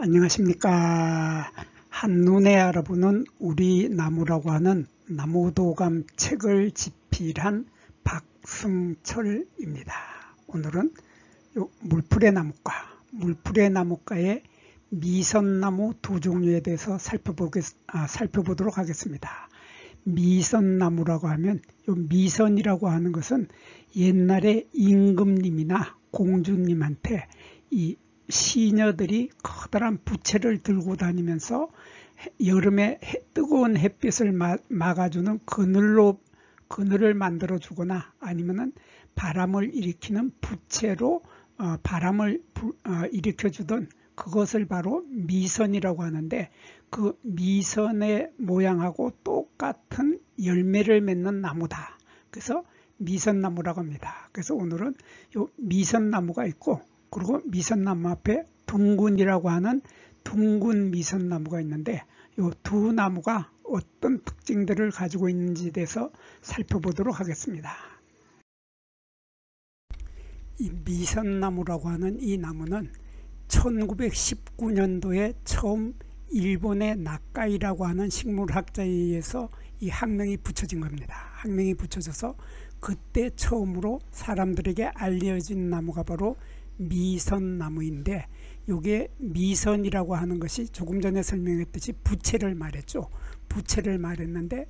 안녕하십니까. 한눈에 알아보는 우리 나무라고 하는 나무도감 책을 집필한 박승철입니다. 오늘은 물풀의 나무과의 미선나무 두 종류에 대해서 살펴보도록 하겠습니다. 미선나무라고 하면 미선이라고 하는 것은 옛날에 임금님이나 공주님한테 이 시녀들이 커다란 부채를 들고 다니면서 여름에 뜨거운 햇빛을 막아주는 그늘을 만들어 주거나 아니면은 바람을 일으키는 부채로 바람을 일으켜 주던 그것을 바로 미선이라고 하는데, 그 미선의 모양하고 똑같은 열매를 맺는 나무다. 그래서 미선나무라고 합니다. 그래서 오늘은 요 미선나무가 있고, 그리고 미선나무 앞에 둥근이라고 하는 둥근 미선나무가 있는데, 이 두 나무가 어떤 특징들을 가지고 있는지에 대해서 살펴보도록 하겠습니다. 이 미선나무라고 하는 이 나무는 1919년도에 처음 일본의 나카이라고 하는 식물학자에 의해서 이 학명이 붙여진 겁니다. 학명이 붙여져서 그때 처음으로 사람들에게 알려진 나무가 바로 미선나무인데, 이게 미선이라고 하는 것이 조금 전에 설명했듯이 부채를 말했죠. 부채를 말했는데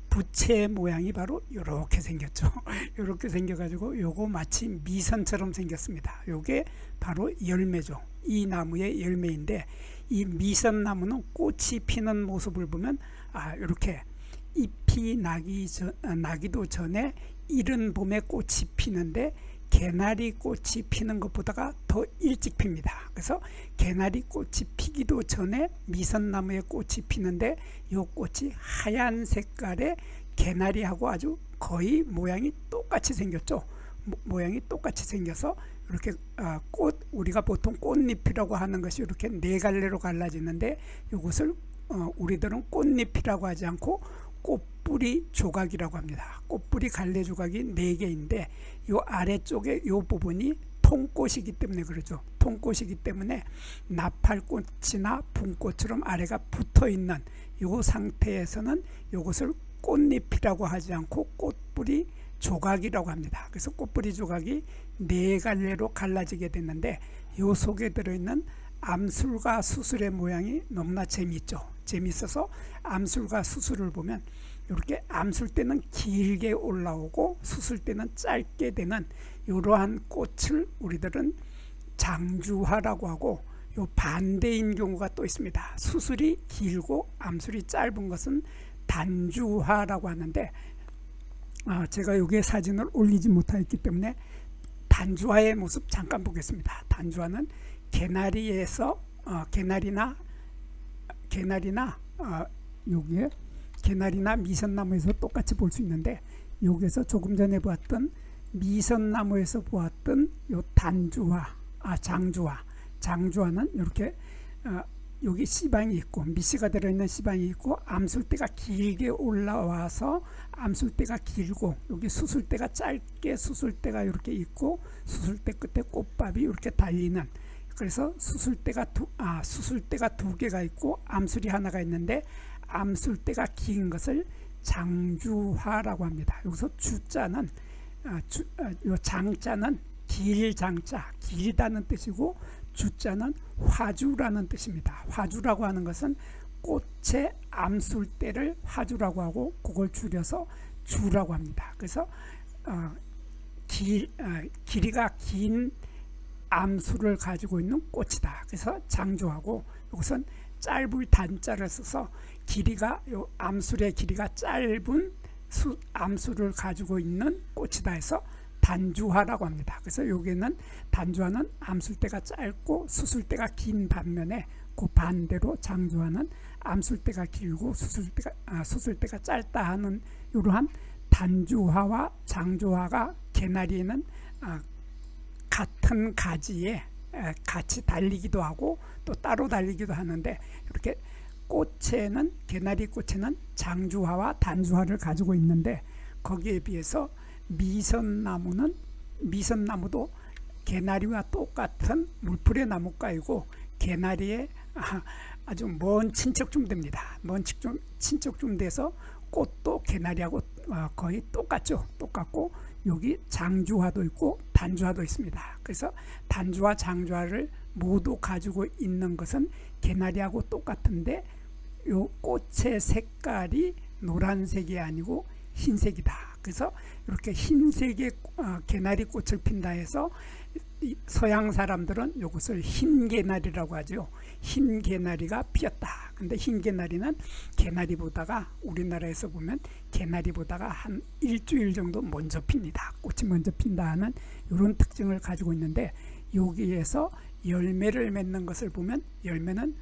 부채 모양이 바로 이렇게 생겼죠. 이렇게 생겨가지고 요거 마치 미선처럼 생겼습니다. 요게 바로 열매죠. 이 나무의 열매인데, 이 미선나무는 꽃이 피는 모습을 보면 이렇게 잎이 나기도 전에 이른 봄에 꽃이 피는데, 개나리 꽃이 피는 것보다가 더 일찍 핍니다. 그래서 개나리 꽃이 피기도 전에 미선나무의 꽃이 피는데, 이 꽃이 하얀 색깔의 개나리하고 아주 거의 모양이 똑같이 생겼죠. 모양이 똑같이 생겨서 이렇게 우리가 보통 꽃잎이라고 하는 것이 이렇게 네 갈래로 갈라지는데, 이것을 우리들은 꽃잎이라고 하지 않고 꽃뿌리 조각이라고 합니다. 꽃뿌리 갈래 조각이 4개인데 이 아래쪽에 이 부분이 통꽃이기 때문에 그러죠. 통꽃이기 때문에 나팔꽃이나 분꽃처럼 아래가 붙어있는 이 상태에서는 이것을 꽃잎이라고 하지 않고 꽃뿌리 조각이라고 합니다. 그래서 꽃뿌리 조각이 4갈래로 갈라지게 됐는데, 이 속에 들어있는 암술과 수술의 모양이 너무나 재미있어서 암술과 수술을 보면 이렇게 암술 때는 길게 올라오고 수술 때는 짧게 되는 이러한 꽃을 우리들은 장주화라고 하고, 요 반대인 경우가 또 있습니다. 수술이 길고 암술이 짧은 것은 단주화라고 하는데, 제가 여기에 사진을 올리지 못했기 때문에 단주화의 모습 잠깐 보겠습니다. 단주화는 개나리에서 여기에 개나리나 미선나무에서 똑같이 볼 수 있는데, 여기에서 조금 전에 보았던 미선나무에서 보았던 요 단주화, 장주화는 이렇게 여기 씨방이 있고 미씨가 들어있는 씨방이 있고, 암술대가 길게 올라와서 암술대가 길고 여기 수술대가 짧게 수술대가 이렇게 있고, 수술대 끝에 꽃밥이 이렇게 달리는, 그래서 수술대가 두 개가 있고 암술이 하나가 있는데, 암술대가 긴 것을 장주화라고 합니다. 여기서 주자는 요 장자는 길장자, 길다는 뜻이고, 주자는 화주라는 뜻입니다. 화주라고 하는 것은 꽃의 암술대를 화주라고 하고, 그걸 줄여서 주라고 합니다. 그래서 길이가 긴 암술을 가지고 있는 꽃이다. 그래서 장주하고, 이것은 짧을 단자를 써서 요 암술의 길이가 짧은 암술을 가지고 있는 꽃이다 해서 단주화라고 합니다. 그래서 여기는 단주화는 암술대가 짧고 수술대가 긴 반면에, 그 반대로 장주화는 암술대가 길고 수술대가 짧다 하는 이러한 단주화와 장주화가 개나리에는 같은 가지에 같이 달리기도 하고 또 따로 달리기도 하는데, 이렇게 개나리 꽃에는 장주화와 단주화를 가지고 있는데, 거기에 비해서 미선나무도 개나리와 똑같은 물풀의 나무과이고, 개나리의 아주 먼 친척쯤 됩니다. 먼 친척쯤 돼서 꽃도 개나리하고 거의 똑같죠. 똑같고 여기 장주화도 있고 단주화도 있습니다. 그래서 단주화 장주화를 모두 가지고 있는 것은 개나리하고 똑같은데 요 꽃의 색깔이 노란색이 아니고 흰색이다. 그래서 이렇게 흰색의 개나리 꽃을 핀다 해서 서양 사람들은 이것을 흰 개나리라고 하죠. 흰 개나리가 피었다. 근데 흰 개나리는 개나리보다가 우리나라에서 보면 개나리보다가 한 일주일 정도 먼저 핍니다. 꽃이 먼저 핀다 하는 이런 특징을 가지고 있는데 여기에서 열매를 맺는 것을 보면 열매는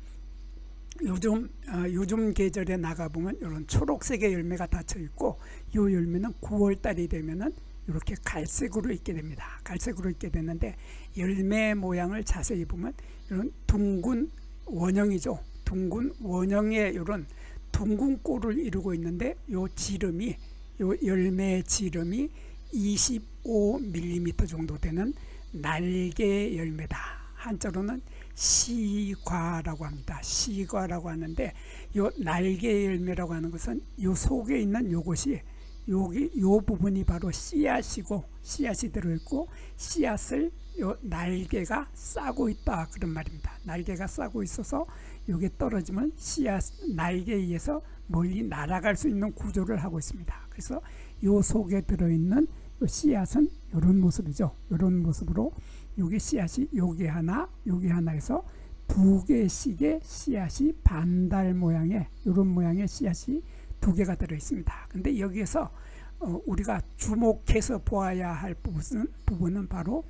요즘 계절에 나가보면 이런 초록색의 열매가 닫혀 있고 이 열매는 9월달이 되면은 이렇게 갈색으로 있게 됩니다. 갈색으로 있게 되는데 열매 모양을 자세히 보면 이런 둥근 원형이죠. 둥근 원형의 이런 둥근 꼴을 이루고 있는데 요 지름이 요 열매의 지름이 25mm 정도 되는 날개 열매다. 한자로는 시과라고 합니다. 시과라고 하는데 요 날개 열매라고 하는 것은 요 속에 있는 요것이 여기 요 부분이 바로 씨앗이고 씨앗이 들어있고 씨앗을 요 날개가 싸고 있다 그런 말입니다. 날개가 싸고 있어서 여기 떨어지면 씨앗 날개에 의해서 멀리 날아갈 수 있는 구조를 하고 있습니다. 그래서 요 속에 들어있는 요 씨앗은 이런 모습이죠. 이런 모습으로 여기 씨앗이 여기 하나 해서 두 개씩의 씨앗이 반달 모양의 이런 모양의 씨앗이 두 개가 들어 있습니다. 근데 여기에서 우리가 주목해서 보아야 할 부분은 바로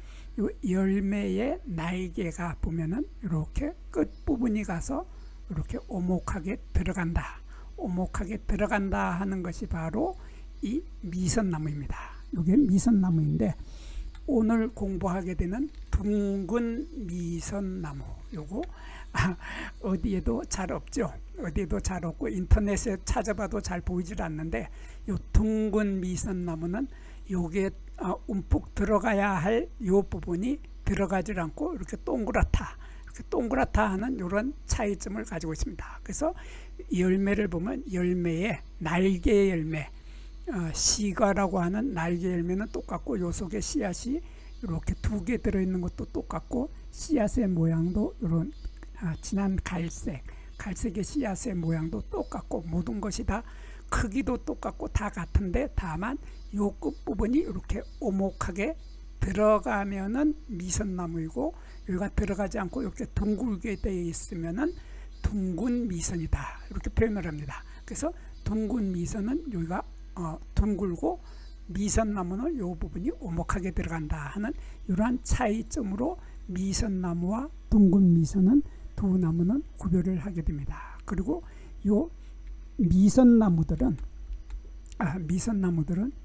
이 열매의 날개가 보면은 이렇게 끝 부분이 가서 이렇게 오목하게 들어간다. 오목하게 들어간다 하는 것이 바로 이 미선나무입니다. 이게 미선나무인데 오늘 공부하게 되는 둥근 미선나무 요거 어디에도 잘 없죠. 어디에도 잘 없고 인터넷에 찾아봐도 잘 보이질 않는데 요 둥근 미선나무는 요게 움푹 들어가야 할 요 부분이 들어가질 않고 이렇게 동그랗다. 이렇게 동그랗다 하는 이런 차이점을 가지고 있습니다. 그래서 열매를 보면 열매에 날개 열매 시과라고 하는 날개 열매는 똑같고 요 속에 씨앗이 이렇게 두 개 들어있는 것도 똑같고 씨앗의 모양도 이런 진한 갈색의 씨앗의 모양도 똑같고 모든 것이 다 크기도 똑같고 다 같은데 다만 요 끝부분이 이렇게 오목하게 들어가면은 미선나무이고 여기가 들어가지 않고 이렇게 둥글게 되어 있으면은 둥근 미선이다 이렇게 표현을 합니다. 그래서 둥근 미선은 여기가 둥글고 미선나무는 이 부분이 오목하게 들어간다 하는 이러한 차이점으로 미선나무와 둥근 미선은 두 나무는 구별을 하게 됩니다. 그리고 요 미선나무들은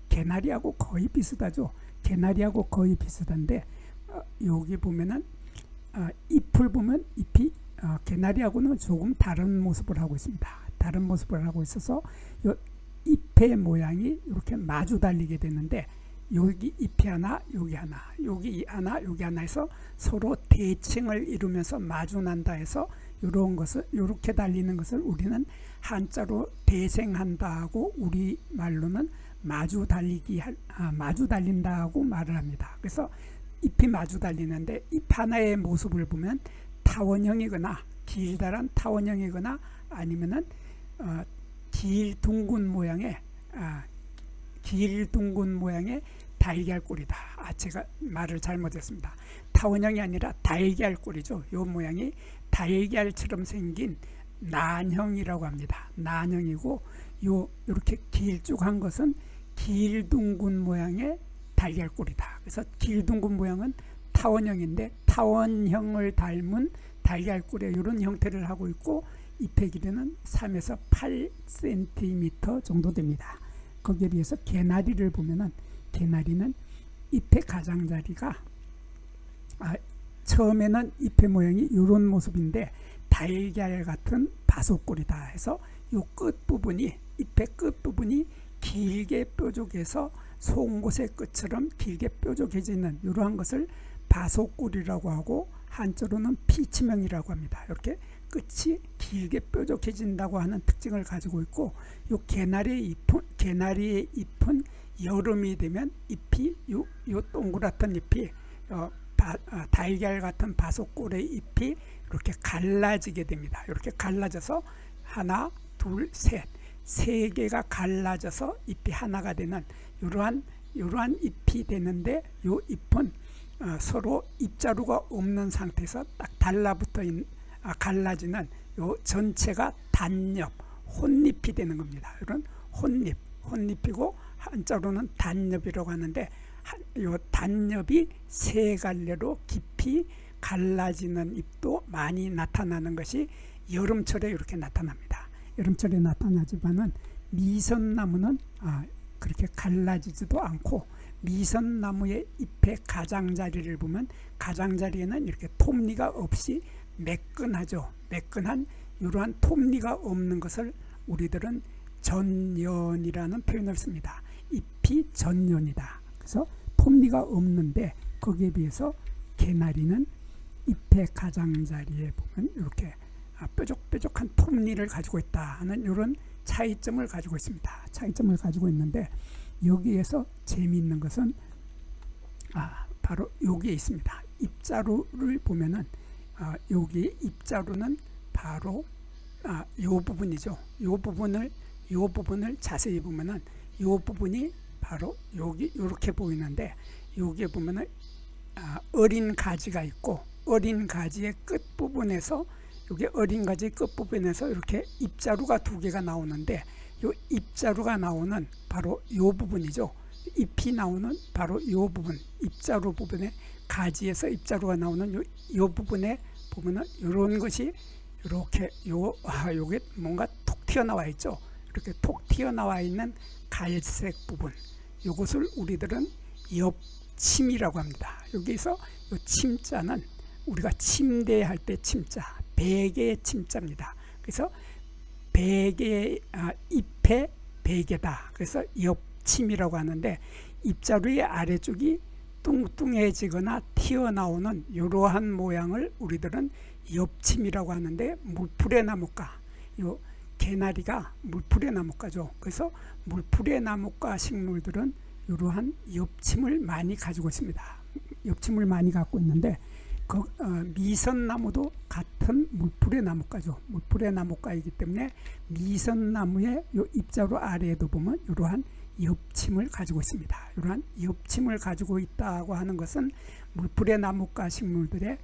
개나리하고 거의 비슷하죠. 개나리하고 거의 비슷한데 여기 보면은 잎을 보면 잎이 개나리하고는 조금 다른 모습을 하고 있습니다. 다른 모습을 하고 있어서 요 잎의 모양이 이렇게 마주 달리게 되는데 여기 잎이 하나 여기 하나 여기 하나 여기 하나 해서 서로 대칭을 이루면서 마주 난다 해서 이런 것을 이렇게 달리는 것을 우리는 한자로 대생한다 하고 우리말로는 마주 달린다 하고 말을 합니다. 그래서 잎이 마주 달리는데 잎 하나의 모습을 보면 타원형이거나 길다란 타원형이거나 아니면은 길 둥근 모양의 달걀꿀이다. 제가 말을 잘못했습니다. 타원형이 아니라 달걀꿀이죠. 이 모양이 달걀처럼 생긴 난형이라고 합니다. 난형이고 이렇게 길쭉한 것은 길둥근 모양의 달걀꿀이다. 그래서 길둥근 모양은 타원형인데 타원형을 닮은 달걀꿀의 이런 형태를 하고 있고 잎의 길이는 3에서 8cm 정도 됩니다. 거기에 비해서 개나리를 보면은 개나리는 잎의 가장자리가 처음에는 잎의 모양이 이런 모습인데 달걀 같은 바속골이다 해서 이 끝부분이 잎의 끝부분이 길게 뾰족해서 송곳의 끝처럼 길게 뾰족해지는 이러한 것을 바속골이라고 하고 한자로는 피치명이라고 합니다. 이렇게 끝이 길게 뾰족해진다고 하는 특징을 가지고 있고, 요 개나리의 잎은 여름이 되면 잎이 요 동그랗던 잎이 달걀 같은 바속골의 잎이 이렇게 갈라지게 됩니다. 이렇게 갈라져서 하나, 둘, 셋, 세 개가 갈라져서 잎이 하나가 되는 이러한 잎이 되는데, 요 잎은 서로 잎자루가 없는 상태에서 딱 달라붙어 갈라지는 요 전체가 단엽, 혼잎이 되는 겁니다. 이런 혼잎이고 한자로는 단엽이라고 하는데, 요 단엽이 세 갈래로 깊이 갈라지는 잎도 많이 나타나는 것이 여름철에 이렇게 나타납니다. 여름철에 나타나지만은 미선나무는 그렇게 갈라지지도 않고, 미선나무의 잎의 가장자리를 보면 가장자리에는 이렇게 톱니가 없이 매끈하죠. 매끈한 이러한 톱니가 없는 것을 우리들은 전연이라는 표현을 씁니다. 잎이 전연이다. 그래서 톱니가 없는데 거기에 비해서 개나리는 잎의 가장자리에 보면 이렇게 뾰족뾰족한 톱니를 가지고 있다 하는 이런 차이점을 가지고 있습니다. 차이점을 가지고 있는데, 여기에서 재미있는 것은 바로 여기에 있습니다. 잎자루를 보면은 여기 잎자루는 바로 요 부분이죠. 요 부분을 자세히 보면은 요 부분이 바로 여기 이렇게 보이는데, 여기에 보면은 어린 가지가 있고, 어린 가지의 끝 부분에서 여기 어린 가지 끝 부분에서 이렇게 잎자루가 두 개가 나오는데, 요 잎자루가 나오는 바로 요 부분이죠. 잎이 나오는 바로 요 부분, 잎자루 부분에 가지에서 잎자루가 나오는 요 부분에 보면은 이런 것이 이렇게 요게 뭔가 톡 튀어나와 있죠. 이렇게 톡 튀어나와 있는 갈색 부분, 요것을 우리들은 엽침이라고 합니다. 여기서 요 침자는 우리가 침대 할 때 침자, 베개의 침자입니다. 그래서 베개, 잎의 베개다. 그래서 엽침이라고 하는데, 잎자루의 아래쪽이 뚱뚱해지거나 튀어나오는 이러한 모양을 우리들은 엽침이라고 하는데, 물풀의 나무가, 요 개나리가 물풀의 나무가죠. 그래서 물풀의 나무가 식물들은 이러한 엽침을 많이 가지고 있습니다. 엽침을 많이 갖고 있는데, 미선나무도 같은 물풀의 나무가죠. 물풀의 나무가이기 때문에 미선나무의 요 잎자루 아래에도 보면 이러한 엽침을 가지고 있습니다. 이러한 엽침을 가지고 있다고 하는 것은 물풀의 나무가 식물들의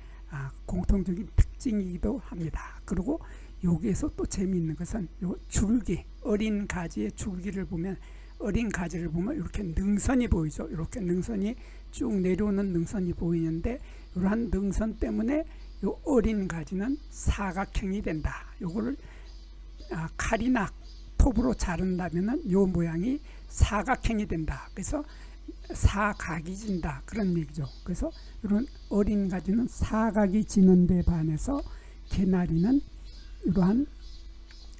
공통적인 특징이기도 합니다. 그리고 여기에서 또 재미있는 것은 요 줄기, 어린 가지의 줄기를 보면, 어린 가지를 보면 이렇게 능선이 보이죠. 이렇게 능선이 쭉 내려오는 능선이 보이는데, 이러한 능선 때문에 요 어린 가지는 사각형이 된다. 요거를 칼이나 톱으로 자른다면은 요 모양이 사각형이 된다. 그래서 사각이 진다, 그런 얘기죠. 그래서 이런 어린 가지는 사각이 지는 데 반해서 개나리는 이러한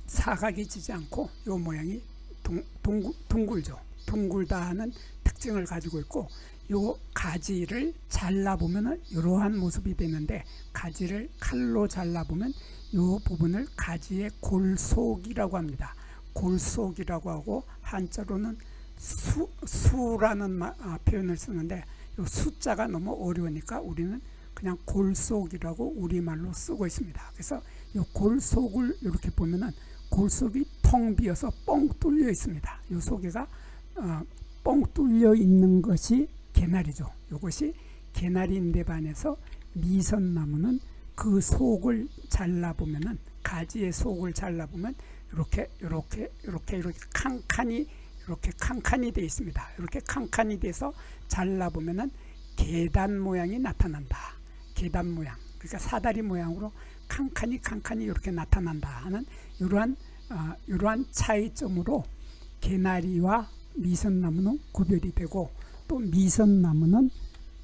사각이 지지 않고 요 모양이 둥글죠. 둥글다는 특징을 가지고 있고, 요 가지를 잘라보면 이러한 모습이 되는데, 가지를 칼로 잘라보면 요 부분을 가지의 골속이라고 합니다. 골속이라고 하고, 한자로는 수라는 표현을 쓰는데, 요 숫자가 너무 어려우니까 우리는 그냥 골속이라고 우리말로 쓰고 있습니다. 그래서 요 골속을 이렇게 보면은 골속이 텅 비어서 뻥 뚫려 있습니다. 요 속에가 뻥 뚫려 있는 것이 개나리죠. 이것이 개나리인데 반해서 미선나무는 그 속을 잘라보면은, 가지의 속을 잘라보면 이렇게 칸칸이 되어 있습니다. 이렇게 칸칸이 돼서 잘라보면은 계단 모양이 나타난다. 계단 모양, 그러니까 사다리 모양으로 칸칸이 이렇게 나타난다 하는 이러한 차이점으로 개나리와 미선나무는 구별이 되고, 또 미선나무는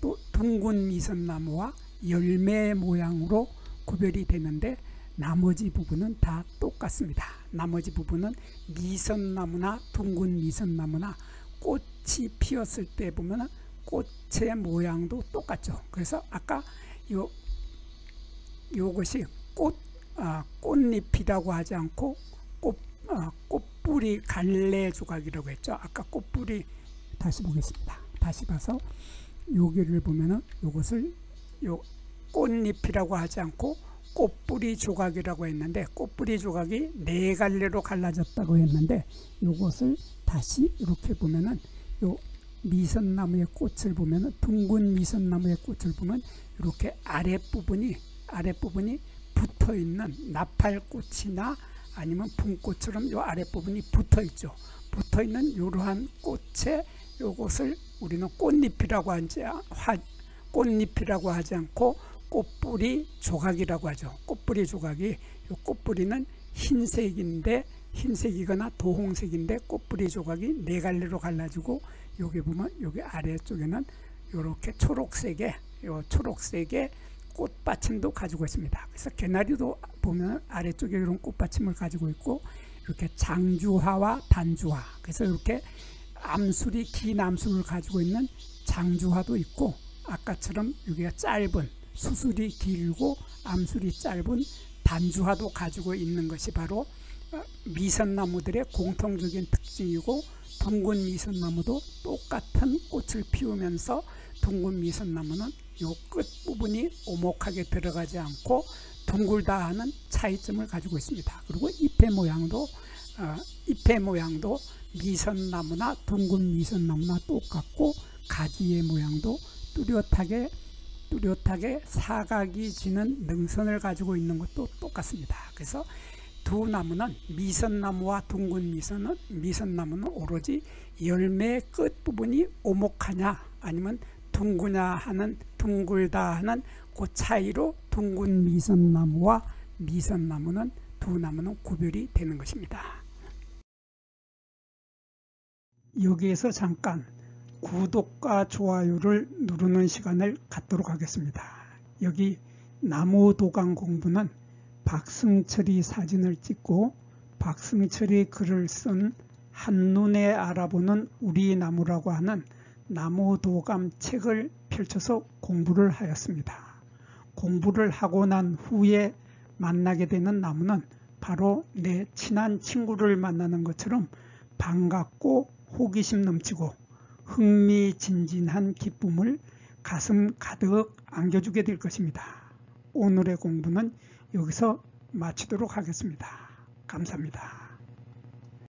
또 둥근 미선나무와 열매 모양으로 구별이 되는데, 나머지 부분은 다 똑같습니다. 나머지 부분은 미선나무나 둥근 미선나무나 꽃이 피었을 때 보면 꽃의 모양도 똑같죠. 그래서 아까 요 이것이 꽃잎이라고 하지 않고 꽃뿌리 갈래 조각이라고 했죠. 아까 꽃뿌리 다시 보겠습니다. 다시 봐서 여기를 보면은 이것을 꽃잎이라고 하지 않고 꽃뿌리 조각이라고 했는데, 꽃뿌리 조각이 네 갈래로 갈라졌다고 했는데, 이것을 다시 이렇게 보면은 요 미선나무의 꽃을 보면은, 둥근 미선나무의 꽃을 보면 이렇게 아랫부분이 붙어 있는 나팔꽃이나 아니면 분꽃처럼 요 아랫부분이 붙어 있죠. 붙어 있는 이러한 꽃에 요것을 우리는 꽃잎이라고 하지 않고 꽃뿌리 조각이라고 하죠. 꽃뿌리 조각이, 요 꽃뿌리는 흰색이거나 도홍색인데, 꽃뿌리 조각이 네 갈래로 갈라지고, 여기 보면 여기 아래쪽에는 이렇게 초록색의 꽃받침도 가지고 있습니다. 그래서 개나리도 보면 아래쪽에 이런 꽃받침을 가지고 있고, 이렇게 장주화와 단주화, 그래서 이렇게 긴 암술을 가지고 있는 장주화도 있고, 아까처럼 여기가 짧은, 수술이 길고 암술이 짧은 단주화도 가지고 있는 것이 바로 미선나무들의 공통적인 특징이고, 둥근 미선나무도 똑같은 꽃을 피우면서 둥근 미선나무는 요 끝부분이 오목하게 들어가지 않고 둥글다 하는 차이점을 가지고 있습니다. 그리고 잎의 모양도 미선나무나 둥근 미선나무나 똑같고, 가지의 모양도 뚜렷하게 사각이 지는 능선을 가지고 있는 것도 똑같습니다. 그래서 두 나무는, 미선나무와 둥근 미선나무는 오로지 열매 끝부분이 오목하냐 아니면 둥글다 하는 그 차이로 둥근 미선나무와 미선나무는, 두 나무는 구별이 되는 것입니다. 여기에서 잠깐 구독과 좋아요를 누르는 시간을 갖도록 하겠습니다. 여기 나무도감 공부는 박승철이 사진을 찍고 박승철이 글을 쓴 한눈에 알아보는 우리 나무라고 하는 나무도감 책을 펼쳐서 공부를 하였습니다. 공부를 하고 난 후에 만나게 되는 나무는 바로 내 친한 친구를 만나는 것처럼 반갑고 호기심 넘치고 흥미진진한 기쁨을 가슴 가득 안겨주게 될 것입니다. 오늘의 공부는 여기서 마치도록 하겠습니다. 감사합니다.